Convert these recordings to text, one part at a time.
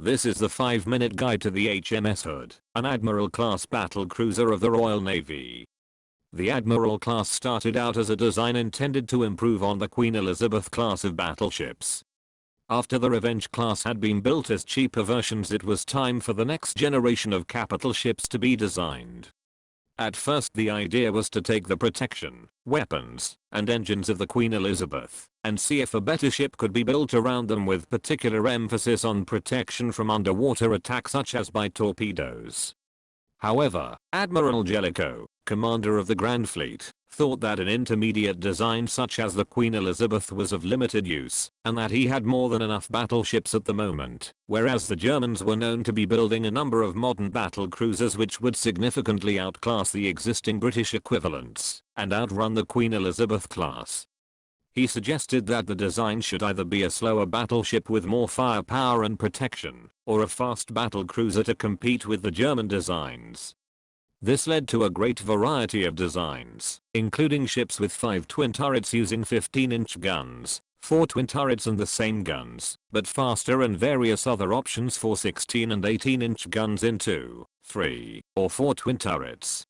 This is the 5-minute guide to the HMS Hood, an Admiral-class battle cruiser of the Royal Navy. The Admiral class started out as a design intended to improve on the Queen Elizabeth class of battleships. After the Revenge class had been built as cheaper versions, it was time for the next generation of capital ships to be designed. At first the idea was to take the protection, weapons, and engines of the Queen Elizabeth and see if a better ship could be built around them, with particular emphasis on protection from underwater attack such as by torpedoes. However, Admiral Jellicoe, commander of the Grand Fleet, thought that an intermediate design such as the Queen Elizabeth was of limited use, and that he had more than enough battleships at the moment, whereas the Germans were known to be building a number of modern battle cruisers which would significantly outclass the existing British equivalents and outrun the Queen Elizabeth class. He suggested that the design should either be a slower battleship with more firepower and protection, or a fast battle cruiser to compete with the German designs. This led to a great variety of designs, including ships with 5 twin turrets using 15-inch guns, 4 twin turrets and the same guns, but faster, and various other options for 16 and 18-inch guns in 2, 3, or 4 twin turrets.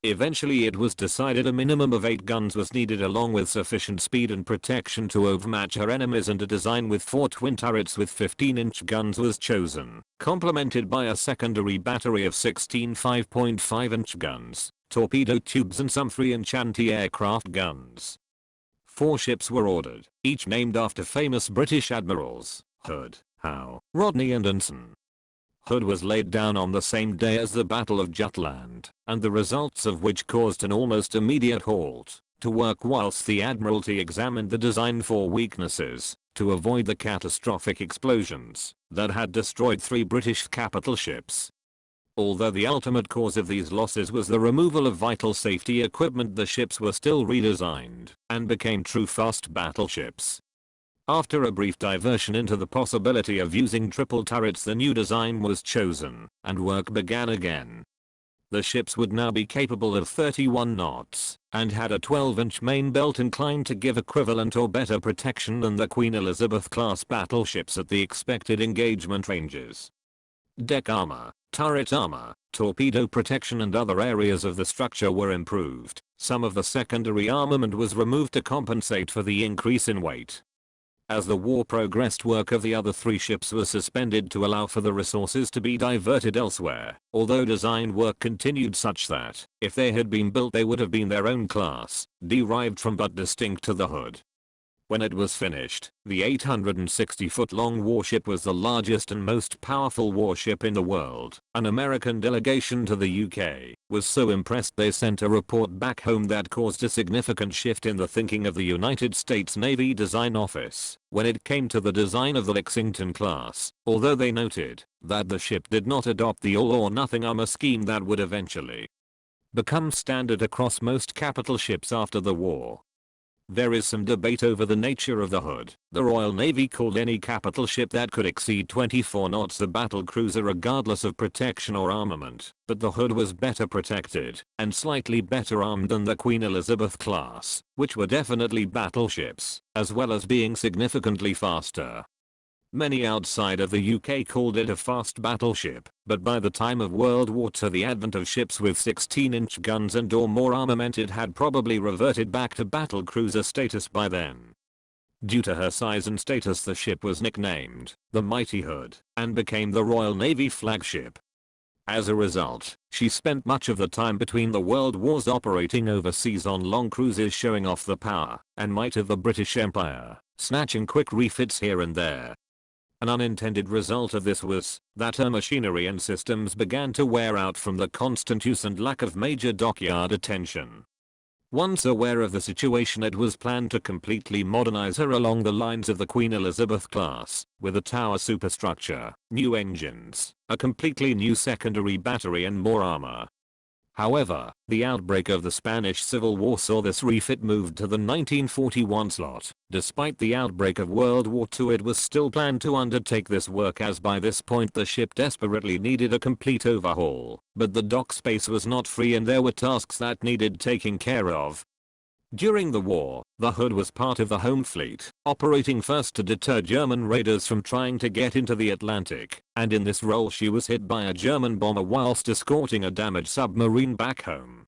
Eventually it was decided a minimum of 8 guns was needed, along with sufficient speed and protection to overmatch her enemies, and a design with 4 twin turrets with 15-inch guns was chosen, complemented by a secondary battery of 16 5.5-inch guns, torpedo tubes and some 3-inch anti-aircraft guns. 4 ships were ordered, each named after famous British admirals: Hood, Howe, Rodney and Anson. Hood was laid down on the same day as the Battle of Jutland, and the results of which caused an almost immediate halt to work whilst the Admiralty examined the design for weaknesses to avoid the catastrophic explosions that had destroyed 3 British capital ships. Although the ultimate cause of these losses was the removal of vital safety equipment, the ships were still redesigned and became true fast battleships. After a brief diversion into the possibility of using triple turrets, the new design was chosen, and work began again. The ships would now be capable of 31 knots, and had a 12-inch main belt inclined to give equivalent or better protection than the Queen Elizabeth class battleships at the expected engagement ranges. Deck armor, turret armor, torpedo protection and other areas of the structure were improved. Some of the secondary armament was removed to compensate for the increase in weight. As the war progressed, work of the other 3 ships was suspended to allow for the resources to be diverted elsewhere, although design work continued such that, if they had been built, they would have been their own class, derived from but distinct to the Hood. When it was finished, the 860-foot-long warship was the largest and most powerful warship in the world. An American delegation to the UK was so impressed they sent a report back home that caused a significant shift in the thinking of the United States Navy Design Office when it came to the design of the Lexington class, although they noted that the ship did not adopt the all-or-nothing armor scheme that would eventually become standard across most capital ships after the war. There is some debate over the nature of the Hood. The Royal Navy called any capital ship that could exceed 24 knots a battle cruiser regardless of protection or armament, but the Hood was better protected and slightly better armed than the Queen Elizabeth class, which were definitely battleships, as well as being significantly faster. Many outside of the UK called it a fast battleship, but by the time of World War II, the advent of ships with 16-inch guns and or more armament, it had probably reverted back to battle cruiser status by then. Due to her size and status, the ship was nicknamed the Mighty Hood and became the Royal Navy flagship. As a result, she spent much of the time between the world wars operating overseas on long cruises, showing off the power and might of the British Empire, snatching quick refits here and there. An unintended result of this was that her machinery and systems began to wear out from the constant use and lack of major dockyard attention. Once aware of the situation, it was planned to completely modernize her along the lines of the Queen Elizabeth class, with a tower superstructure, new engines, a completely new secondary battery and more armor. However, the outbreak of the Spanish Civil War saw this refit moved to the 1941 slot. Despite the outbreak of World War II, it was still planned to undertake this work, as by this point the ship desperately needed a complete overhaul, but the dock space was not free and there were tasks that needed taking care of. During the war, the Hood was part of the Home Fleet, operating first to deter German raiders from trying to get into the Atlantic, and in this role she was hit by a German bomber whilst escorting a damaged submarine back home.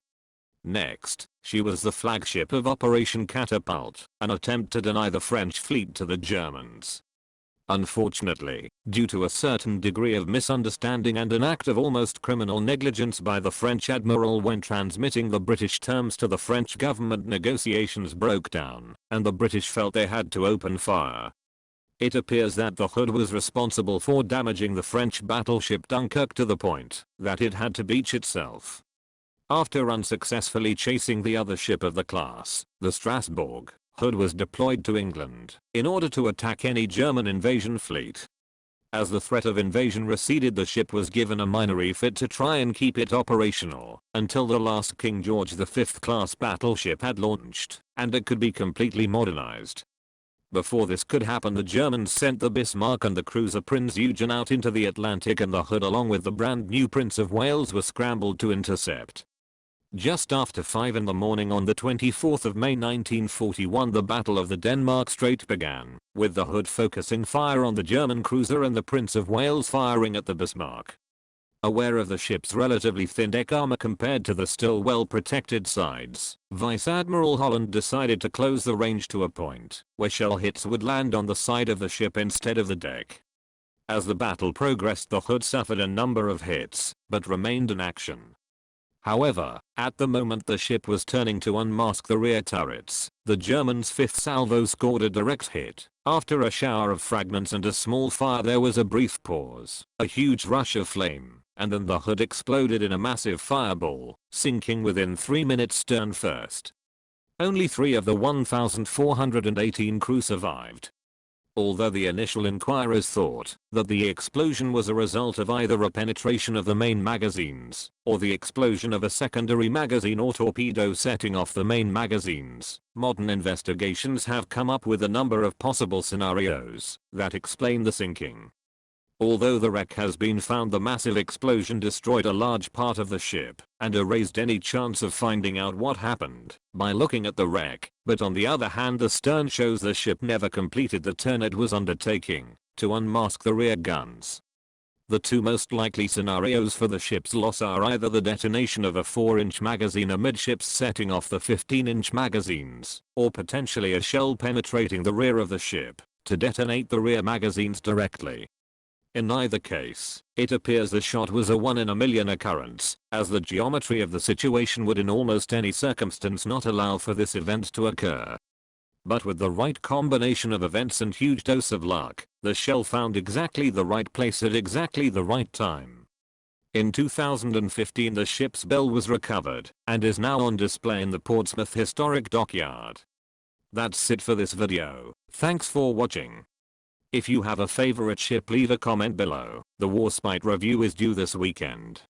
Next, she was the flagship of Operation Catapult, an attempt to deny the French fleet to the Germans. Unfortunately, due to a certain degree of misunderstanding and an act of almost criminal negligence by the French admiral when transmitting the British terms to the French government, negotiations broke down, and the British felt they had to open fire. It appears that the Hood was responsible for damaging the French battleship Dunkirk to the point that it had to beach itself. After unsuccessfully chasing the other ship of the class, the Strasbourg, Hood was deployed to England in order to attack any German invasion fleet. As the threat of invasion receded, the ship was given a minor refit to try and keep it operational until the last King George V class battleship had launched and it could be completely modernized. Before this could happen, the Germans sent the Bismarck and the cruiser Prince Eugen out into the Atlantic, and the Hood along with the brand new Prince of Wales were scrambled to intercept. Just after 5 in the morning on the 24th of May 1941, the Battle of the Denmark Strait began, with the Hood focusing fire on the German cruiser and the Prince of Wales firing at the Bismarck. Aware of the ship's relatively thin deck armor compared to the still well-protected sides, Vice Admiral Holland decided to close the range to a point where shell hits would land on the side of the ship instead of the deck. As the battle progressed, the Hood suffered a number of hits, but remained in action. However, at the moment the ship was turning to unmask the rear turrets, the Germans' fifth salvo scored a direct hit. After a shower of fragments and a small fire, there was a brief pause, a huge rush of flame, and then the Hood exploded in a massive fireball, sinking within 3 minutes stern first. Only 3 of the 1,418 crew survived. Although the initial inquirers thought that the explosion was a result of either a penetration of the main magazines or the explosion of a secondary magazine or torpedo setting off the main magazines, modern investigations have come up with a number of possible scenarios that explain the sinking. Although the wreck has been found, the massive explosion destroyed a large part of the ship and erased any chance of finding out what happened by looking at the wreck, but on the other hand the stern shows the ship never completed the turn it was undertaking to unmask the rear guns. The two most likely scenarios for the ship's loss are either the detonation of a 4-inch magazine amidships setting off the 15-inch magazines, or potentially a shell penetrating the rear of the ship to detonate the rear magazines directly. In either case, it appears the shot was a 1 in a million occurrence, as the geometry of the situation would in almost any circumstance not allow for this event to occur. But with the right combination of events and huge dose of luck, the shell found exactly the right place at exactly the right time. In 2015 the ship's bell was recovered and is now on display in the Portsmouth Historic Dockyard. That's it for this video. Thanks for watching. If you have a favorite ship, leave a comment below. The Warspite review is due this weekend.